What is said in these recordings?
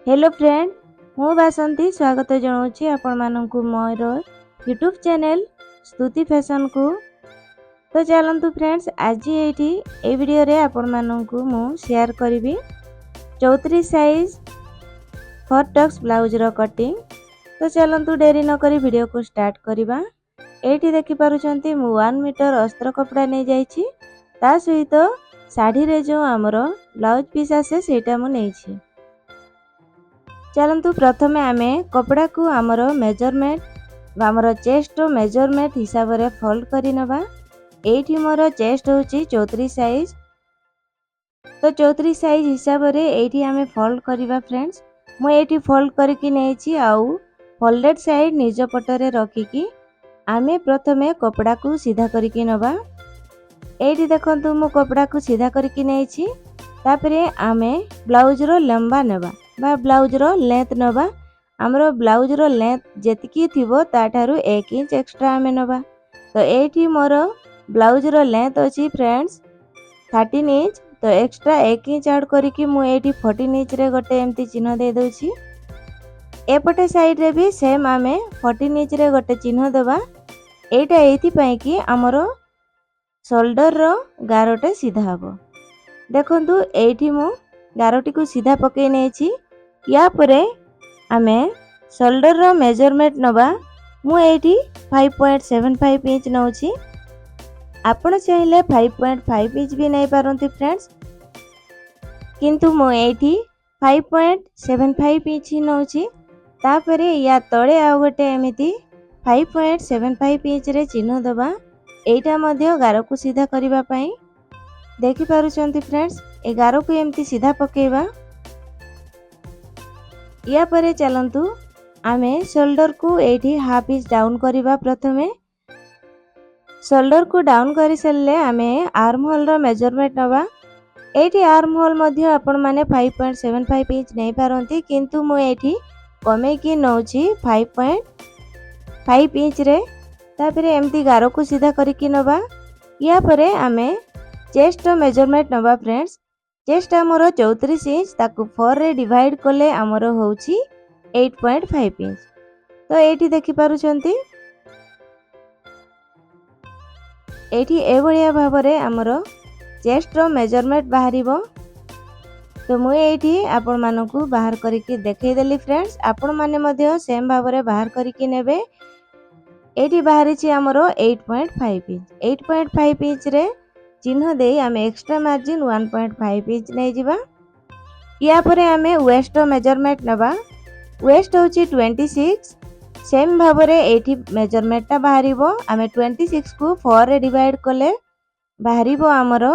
Hello friend मु बासंती स्वागत जनाऊँगी आपण मानकु मोर यूट्यूब चैनल स्तुति फैशन को। तो चलतु फ्रेंड्स आज ये वीडियो रे आपण मानकु मु शेयर करी 34 साइज फॉर टक्स ब्लाउज रो कटिंग। तो चलतु डेरी न करी वीडियो को स्टार्ट करवा। एठी देखि पारुचंती मु 1 मीटर अस्त्र कपड़ा नहीं जाइछि ता सहित साड़ी रे जो हमर ब्लाउज पीस आसे सेटा मु नेछि। चलतु प्रथमे आमे कपड़ा को आमर मेजरमेंट आमर चेस्ट मेजरमेंट हिसाब रे फोल्ड करी नबा। एठी मोर चेस्ट होची 34 साइज। तो 34 साइज हिसाब रे एठी आमे फोल्ड करिवा फ्रेंड्स। मु एठी फोल्ड करके नेछि आउ फोल्डेड साइड निज पटरे रखी की आमे प्रथमे कपड़ा को सीधा करके नबा। एठी देखंतु मु कपड़ा को सीधा करके नेछि। तापरे आमे ब्लाउज रो लंबा नेबा बा ब्लाउज रो लेंथ नबा। हमरो ब्लाउज रो लेंथ जेतिकी थिबो ताठारु 1 इंच एक्स्ट्रा आमे नबा। तो एठी मोर ब्लाउज रो लेंथ अछि फ्रेंड्स 13 इंच। तो एक्स्ट्रा 1 इंच ऐड करिकी मु एठी 14 इंच रे गोटे एम्ति चिन्ह दे दोछि। एपटे साइड रे भी सेम आमे 14 इंच रे गोटे चिन्ह देबा। एटा एथि पई कि हमरो शोल्डर रो गारोटे सीधा हबो। देखंतु एठी मु गारोटी को सीधा पके नेछि। या परे आमे शोल्डर रो मेजरमेंट नबा। मु एठी 5.75 इंच नउछि। आपण चाहिले 5.5 इंच भी नै पारंती फ्रेंड्स, किंतु मु एठी 5.75 इंच नउछि। तापरे या तळे आ गोटे एमिति 5.75 इंच रे चिन्ह दबा। एटा मध्ये गारो को सीधा करिवा पई देखि पारुचंती फ्रेंड्स। ए गारो को एमिति सीधा पकेबा। या परे चलंतु आमे शोल्डर को एठी हाफ इंच डाउन करिवा। प्रथमे शोल्डर को डाउन करि सल्ले आमे आर्म होल रो मेजरमेंट नबा। एठी आर्म होल मध्ये आपण माने 5.75 इंच नै पारंती, किंतु मु एठी कमे की नउछि 5.5 इंच रे। तापरे एम्ति गारो को सीधा करके नबा। या परे आमे चेस्ट मेजरमेंट नबा फ्रेंड्स। चेस्ट आमर 34 इंच ताकू 4 रे डिवाइड कले आमर होउची 8.5 इंच। तो एठी देखि पारुचंती एठी ए बढिया भाबरे आमर चेस्ट रो मेजरमेंट बाहरिबो। तो मु एठी आपण मानकू बाहर करके देखै देली फ्रेंड्स। आपण माने मध्ये सेम भाबरे बाहर करके नेबे। एठी बाहरी छी आमर 8.5 इंच। 8.5 इंच रे चिन्ह दे आमे एक्स्ट्रा मार्जिन 1.5 इंच नै जिबा। या परे आमे वेस्ट मेजरमेंट नबा। वेस्ट होची 26। सेम भाबरे एठी मेजरमेंट ता बाहरिबो। आमे 26 को 4 रे डिवाइड कले बाहरिबो आमरो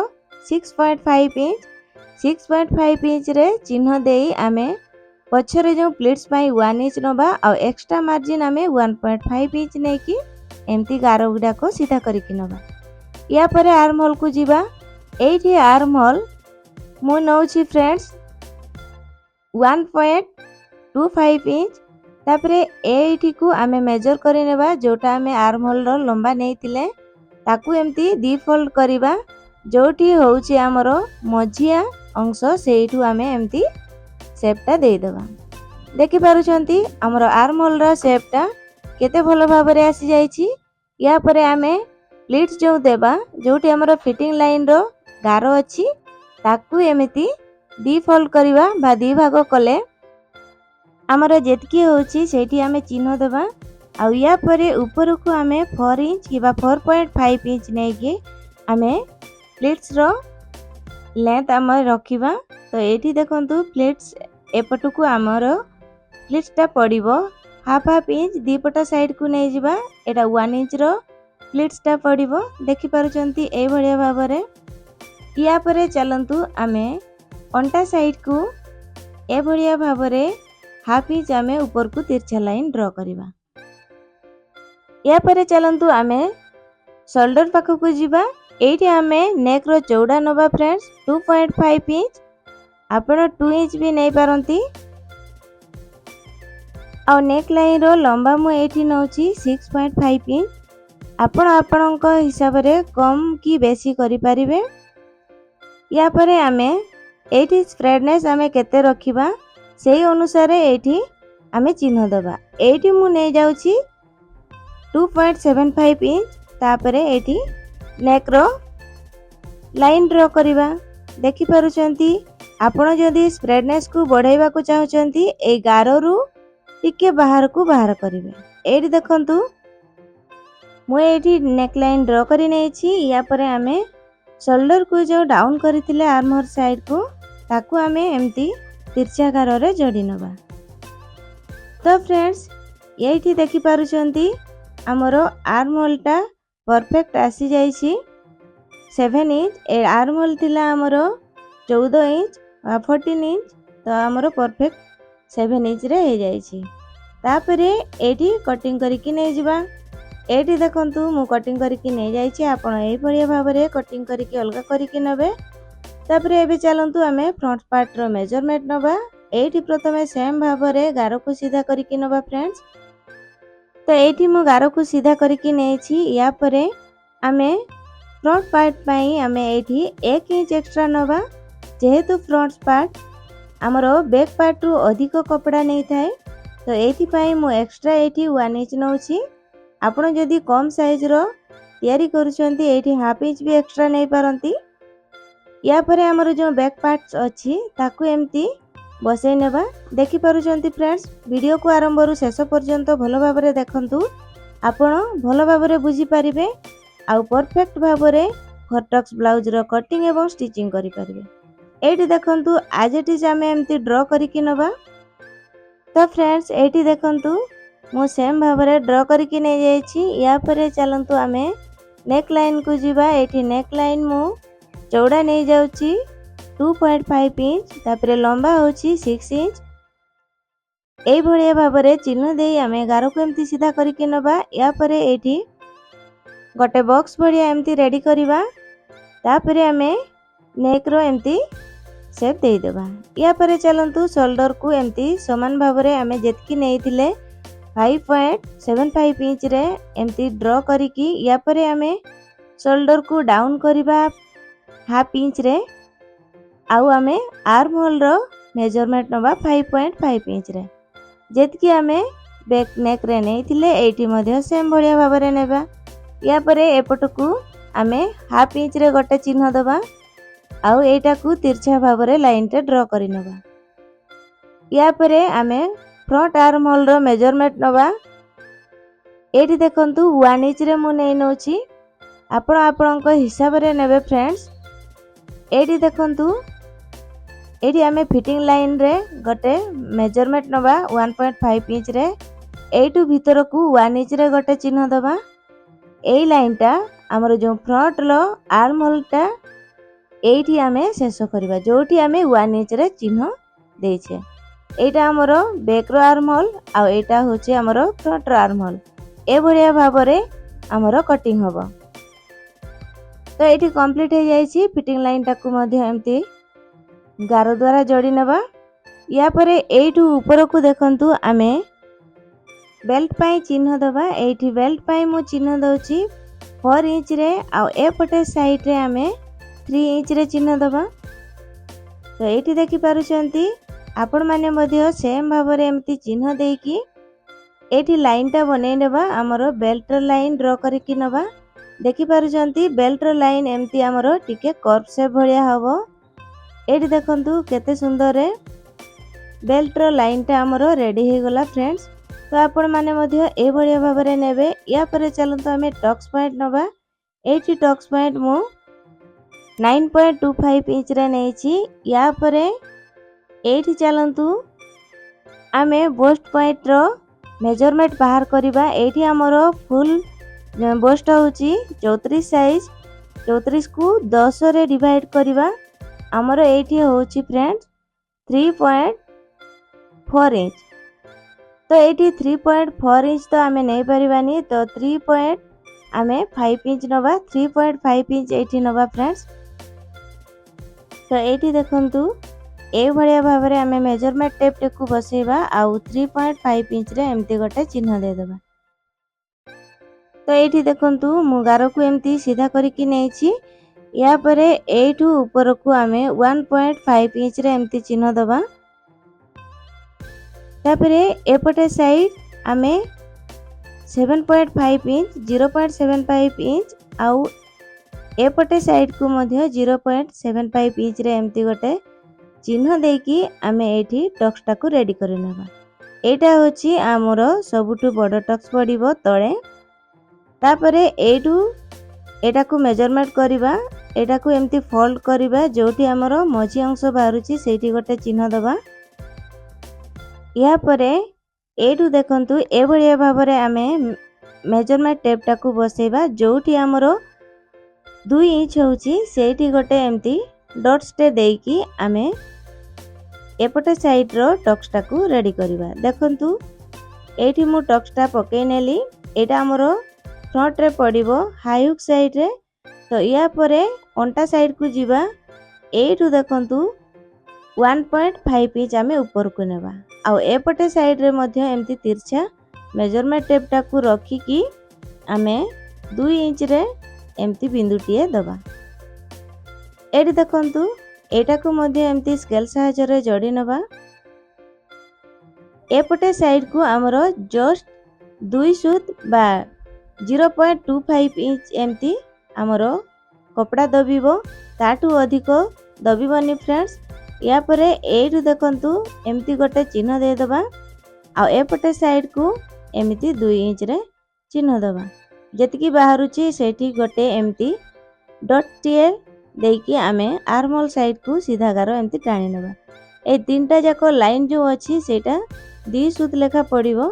6.5 इंच। 6.5 इंच रे चिन्ह दे आमे पछरे जो प्लीट्स पई 1 इंच नबा आ एक्स्ट्रा मार्जिन आमे 1.5 इंच नै की एम्ति गारो गुडा को सीधा करके नबा। या परे आर्म होल को जीवा। एठी आर्म होल मु नउछि फ्रेंड्स 1.25 इंच। तापरे एठी को आमे मेजर करि नेबा। जोटा आमे आर्म होल रो लंबा नेइतिले ताकू एम्ति दी फोल्ड करिबा। जोठी होउछि हमरो मझिया अंश सेइठू आमे एम्ति शेपटा देइ देबा। देखि पारुचंती हमरो आर्म होल रो शेपटा केते भलो भाबरे आसी जाईछि। या परे आमे प्लीट्स जो देबा जोटी हमरो फिटिंग लाइन रो गारो अछि ताकू एमिति दी फोल्ड करिवा बा दी भागो कले हमरो जेतकी होछि सेठी आमे चिन्ह देबा। आ या परे ऊपर को आमे 4 इंच किबा 4.5 इंच नै के आमे प्लीट्स रो लेंथ आमे रखिबा। तो एठी देखंतु प्लीट्स एपटू को हमरो प्लीट्स ता पडिबो हाफ हाफ इंच। दी पटा साइड को नै जिबा। एटा 1 इंच रो प्लीट्स ता पडिबो। देखि पारुचंती ए बढिया भाबरे। या परे चलंतु आमे अंटा साइड को ए बढिया भाबरे हाफ इंच आमे ऊपर को तिरछा लाइन ड्रॉ करिबा। या परे चलंतु आमे शोल्डर पाखो को जिबा। एठी आमे नेक रो चौड़ा नबा फ्रेंड्स 2.5 इंच। आपण 2 इंच भी नै पारंती। आ नेक लाइन रो लंबा मु एठी नउची 6.5 इंच। आपण आपणक हिसाब रे कम की बेसी करि परिबे। या परे आमे एठी स्प्रेडनेस आमे केते रखिबा सेई अनुसार एठी आमे चिन्ह दबा। एठी मु नै जाउची 2.75 इंच। तापरे एठी नेक रो लाइन ड्रॉ करिबा। देखि पारुचंती आपण जदि स्प्रेडनेस को बढ़ाइबा को चाहुचंती ए गारो रु टिके बाहर को बाहर करिवे। एठी देखंतु मु एठी नेक लाइन ड्रॉ करि नेछि। या परे आमे शोल्डर को जो डाउन करथिले आर्मर साइड को ताकू आमे एम्ति तिरछाकार रे जोड़ी नबा। तो फ्रेंड्स एठी देखि पारुचंती हमरो आर्म होलटा परफेक्ट आसी जाइछि 7 इंच। ए आर्म होल थिला हमरो 14 इंच 14 इंच। तो हमरो परफेक्ट 7 इंच रे हे जाइछि। तापरे एठी कटिंग करिकि नै जिबा। एठी देखंतु मु कटिंग करिकि नै जाइछि। आपण एई बढ़िया भाबरे कटिंग करिकि अलगा करिकि नबे। तापरे एबे चलंतु आमे फ्रंट पार्ट रो मेजरमेंट नबा। एठी प्रथमे सेम भाबरे गारो को सीधा करिकि नबा फ्रेंड्स। तो एठी मु गारो को सीधा करिकि नेछि। या परे आमे फ्रंट पार्ट पई आमे एठी 1 इंच एक्स्ट्रा नबा। जेहेतु फ्रंट पार्ट हमरो बैक पार्ट रु अधिक कपड़ा नै थाए तो एठी पई मु एक्स्ट्रा एठी 1 इंच नउछि। आपण जदि कम साइज रो तयारी करूछंती एठी हाफ इंच भी एक्स्ट्रा नै पारंती। या परे हमरो जो बैक पार्ट अछि ताकू एम्ति बसै नेबा। देखि पारुचंती फ्रेंड्स वीडियो को आरंभ रु शेष पर्यंत भलो भाबरे देखंतु। आपण भलो भाबरे बुझी पारिबे आउ परफेक्ट भाबरे हॉटक्स ब्लाउज रो कटिंग एवं स्टिचिंग करि पारिबे। एठी देखंतु आज एठी आमे एम्ति ड्रॉ करिकि नबा। तो फ्रेंड्स एठी देखंतु मु सेम भाबरे ड्रॉ करिकि नै जाइछि। या परे चलंतु आमे नेक लाइन को जिबा। एठी नेक लाइन मु चौड़ा नै जाउछि 2.5 इंच। तापरे लंबा होछि 6 इंच। एई भलिया भाबरे चिन्ह देई आमे गारो को एम्ति सीधा करिकि नबा। या परे एठी गोटे बॉक्स भलिया एम्ति रेडी करिबा। तापरे आमे नेक रो एम्ति शेप देई देबा। या परे चलंतु शोल्डर को एम्ति समान भाबरे आमे जेतकी नेइथिले 5.75 इंच रे एम्ति ड्रॉ करिकि या परे आमे शोल्डर को डाउन करिबा हाफ इंच रे। आउ आमे आर्म होल रो मेजरमेंट नबा 5.5 इंच रे। जेतकी आमे बैक नेक रे नेइथिले एठी मध्ये सेम भलिया भाबरे नेबा। या परे एपट को आमे हाफ इंच रे गोटे चिन्ह दबा। आउ एटा को तिरछा भाबरे लाइन रे ड्रॉ करि नबा। या परे आमे फ्रंट आर्म होल रो मेजरमेंट नबा। एठी देखंतु 1 इंच रे मु नै नउछि। आपण आपणको हिसाब रे नेबे फ्रेंड्स। एठी देखंतु एठी आमे फिटिंग लाइन रे गोटे मेजरमेंट नबा 1.5 इंच रे। एठू भीतर को 1 इंच रे गोटे चिन्ह दबा। एई लाइन टा हमर जो फ्रंट लो आर्म होल टा एठी आमे शेष करबा जोठी आमे 1 इंच रे चिन्ह देइछे। एटा हमर बैक रो आर्म होल आ एटा होचे हमर फ्रंट रो आर्म होल। ए भलिया भाबरे हमर कटिंग होबो। तो एठी कंप्लीट हो जाइछि। फिटिंग लाइन टा को मध्ये एम्ति गारो द्वारा जोड़ी नबा। या परे एठू ऊपर को देखंतु आमे बेल्ट पाई चिन्ह दबा। एठी बेल्ट पाई मु चिन्ह दउछि 4 इंच रे आ एपटे साइड रे आमे 3 इंच रे चिन्ह दबा। तो एठी देखि पारुचंती आपण माने मध्ये सेम भाबरे एम्ति चिन्ह देकी एठी लाइन टा बनै नेबा। हमरो बेल्ट रो लाइन ड्रॉ करिकि नबा। देखि पारुचंती बेल्ट रो लाइन एम्ति हमरो टिके कर्व शेप भलिया हबो। एठी देखंतु केते सुंदर रे बेल्ट रो लाइन टा हमरो रेडी हे गला फ्रेंड्स। तो आपण माने मध्ये ए भलिया भाबरे नेबे। या परे चलंतु आमे टक्स पॉइंट नबा। एठी टक्स पॉइंट मु 9.25 इंच रे नेछि। या परे एठी चलंतु आमे बोस्ट पॉइंट रो मेजरमेंट बाहर करिबा। एठी हमरो फुल बोस्ट होची 34 साइज। 34 को 10 रे डिवाइड करिबा। हमरो एठी होची फ्रेंड्स 3.4 इंच। तो एठी 3.4 इंच तो आमे नै परिबानी। तो 3.5 इंच नबा। 3.5 इंच एठी नबा फ्रेंड्स। तो एठी देखंतु ए भलिया भाबरे आमे मेजरमेंट टेप टे को बसेबा आउ 3.5 इंच रे एम्ति गोटे चिन्ह दे देबा। तो एठी देखंतु मु गारो को एम्ति सीधा करिकि नेछि। या परे एठू ऊपर को आमे 1.5 इंच रे एम्ति चिन्ह दबा। तापरे एपटे साइड आमे 7.5 इंच 0.75 इंच आउ एपटे साइड को मध्य 0.75 इंच रे एमती गोटे चिन्ह देकी आमे एठी टक्सटा को रेडी करि नेबा। एटा होची आमर सबुठु बड़ टक्स पड़िबो तळे। तापरे एटू एटा को मेजरमेंट करिबा। एटा को एमती फोल्ड करिबा जोठी आमर मझी अंश बाहरुची सेठी गोटे चिन्ह दबा। या परे एटू देखंतु ए भलिया भाबरे आमे मेजरमेंट टेप टा को बसेबा जोठी आमर 2 इंच होची सेठी गोटे एमती डॉट्स टे देकी आमे एपटे साइड रो टक्स टा को रेडी करिबा। देखंतु एठी मु टक्स टा पके नेली। एटा आमर फ्रंट रे पड़िबो हाई हुक साइड रे। तो या परे अंटा साइड को जीवा। एठू देखंतु 1.5 इंच आमे ऊपर को नेबा। आ एपटे साइड रे मध्य एमती तिरछा मेजरमेंट टेप टा को रखी की आमे 2 इंच रे एमती बिंदुटिए दबा। एठी देखंतु एटा को मध्य एमती स्केल सहायता रे जोड़ी नबा। एपटे साइड को हमरो जस्ट 2 सूत बा 0.25 इंच एमती हमरो कपड़ा दबिबो। ताटू अधिक दबिबनी फ्रेंड्स। या परे एठू देखंतु एमती गोटे चिन्ह दे दबा। आ एपटे साइड को एमती 2 इंच रे चिन्ह दबा। जतिकी बाहरुची सेठी गोटे एमती डॉट टीए देकी आमे आर्महोल साइड को सीधा गारो एमती टाणी नबा। ए तीनटा जाको लाइन जो अछि सेटा 2 सूत लेखा पड़िबो।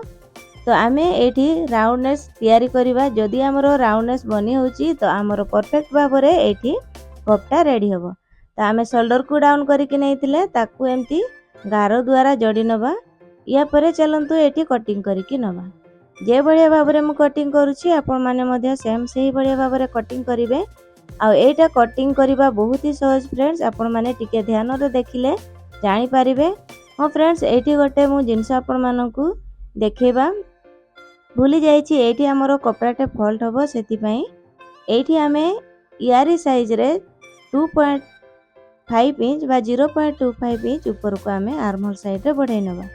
तो आमे एठी राउंडनेस तयारी करिबा। जदी हमरो राउंडनेस बनी होची तो हमरो परफेक्ट भाबरे एठी कपटा रेडी हबो। तो आमे शोल्डर को डाउन करके नैथिले ताकू एमती गारो द्वारा जोड़ी नबा। या परे चलंतु एठी कटिंग करके नबा। जे बढिया भाबरे मु कटिंग करूची आपण माने मध्य सेम सही बढिया भाबरे कटिंग करिवे। आ एटा कटिंग करिबा बहुत ही सहज फ्रेंड्स। आपण माने टिके ध्यान रे देखिले जानि परिबे। हां फ्रेंड्स एठी गोटे मु जिंस आपण मानकू देखेबा भूली जाईची। एठी हमरो कपड़ाटे फोल्ड हबो सेति पई एठी आमे यारी साइज रे 2.5 इंच बा 0.25 इंच ऊपर को आमे आर्महोल साइड रे बढ़ाई नबा।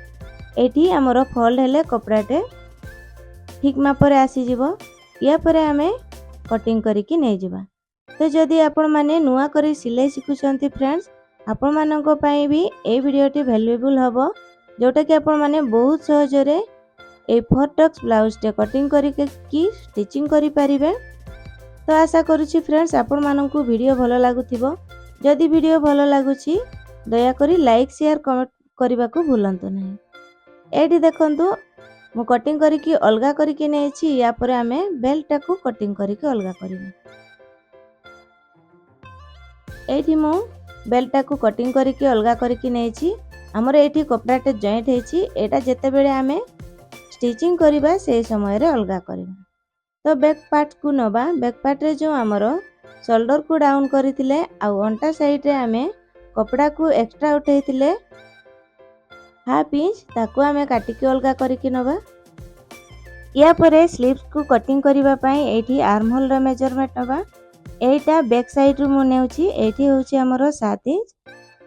एठी हमरो फोल्ड हेले कपड़ाटे ठीक मापरे आसी जिवो। या परे आमे कटिंग करिकि नै जिवा। तो जदि आपण माने नुआ करी सिलाई शिखुछंती फ्रेंड्स आपण मानको पई भी ए वीडियोटी वैल्यूएबल हबो। जोटा कि आपण माने बहुत सहज रे ए 4 टक्स ब्लाउज टे कटिंग करिके की स्टिचिंग करि परिबे। तो आशा करूची फ्रेंड्स आपण माननको वीडियो भलो लागुथिबो। जदि वीडियो भलो लागुची दया करी लाइक शेयर कमेंट करबा को भूलंतु नहीं। एठी देखंतु मु कटिंग करिकि अलगा करिकि नेछि। या परे आमे बेल्ट टा को कटिंग करिकि अलगा करिबे। एठी मु बेल्ट टा को कटिंग करिकि अलगा करिकि नेछि। हमर एठी कपड़ाटे जॉइंट हेछि। एटा जेते बेले आमे स्टिचिंग करिबा से समय रे अलगा करिबा। तो बैक पार्ट को नबा। बैक पार्ट रे जो हमरो शोल्डर को डाउन करिथिले आ अंटा साइड रे आमे कपड़ा को एक्स्ट्रा उठैथिले हाफ इंच ताको आमे काटी के अलगा करिकि नबा। या परे स्लीव्स को कटिंग करिबा पई एठी आर्महोल रे मेजरमेंट नबा। एटा बैक साइड रु मु नेउची। एठी होची हमरो 7 इंच।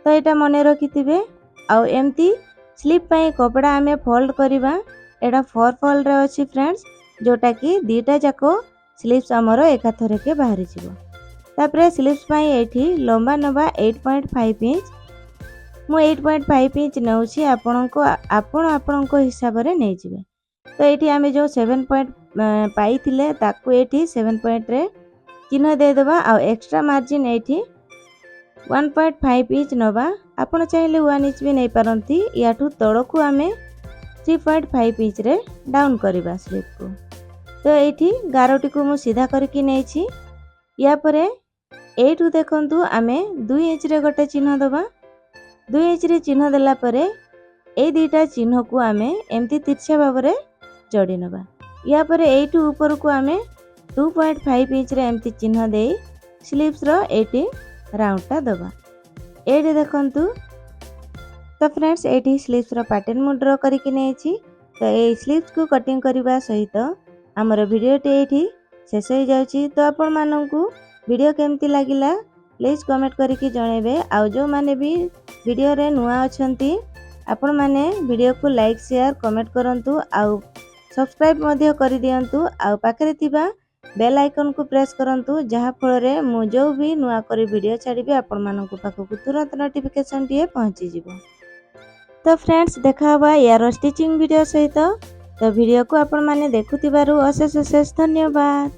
तो एटा मने रखिथिबे। आ एमती स्लीव पई कपड़ा आमे फोल्ड करिबा। एटा 4 फोल्ड रे अछि फ्रेंड्स। जोटा कि दीटा जाको स्लीव्स हमरो एका थरे के बाहरी जिवो। तापरे स्लीव्स पई एठी लंबा नबा 8.5 इंच। मु 8.5 इंच नेउची। आपणको हिसाब रे नै जिवे। तो एठी आमे जो 7 पॉइंट पाइथिले ताकू एठी 7 पॉइंट रे चिन्ह दे देबा। आ एक्स्ट्रा मार्जिन एठी 1.5 इंच नबा। आपण चाहिले 1 इंच भी नै पारंती। याठू तळ को आमे 3.5 इंच रे डाउन करिबा स्लीव को। तो एठी गारोटी को मु सीधा करके नेछि। या परे एठू देखंतु आमे 2 इंच रे गोटे चिन्ह दबा। 2 इंच रे चिन्ह देला परे ए दीटा चिन्ह को आमे एमती तिरछा भाबरे जोड़ी नबा। या परे एठू ऊपर को आमे 2.5 इंच रे एमती चिन्ह दे स्लीव्स रो एठी राउंड टा दबा। एठी देखंतु। तो फ्रेंड्स एठी स्लीव्स रो पैटर्न मु ड्रा करके नेछि। तो ए स्लीव्स को कटिंग करबा सहित हमर वीडियो टे एठी शेष हो जाउची। तो आपण माननकू वीडियो केमती लागिला प्लीज कमेंट करके जणेबे। आ जो माने भी वीडियो रे नुआ अछंती आपण माने वीडियो को लाइक शेयर कमेंट करंतु आउ सब्सक्राइब मध्य कर दियंतु आउ पाखरे थिबा बेल आइकन को प्रेस करंतु जहा फल रे मु जो भी नुआ करी वीडियो छाड़िबे आपण मानक पाखक तुरंत नोटिफिकेशन टिए पहुंची जिवो। तो फ्रेंड्स देखा हवा यार स्टिचिंग वीडियो सहित। तो वीडियो को आपण माने देखुथिबारु अशेष अशेष धन्यवाद।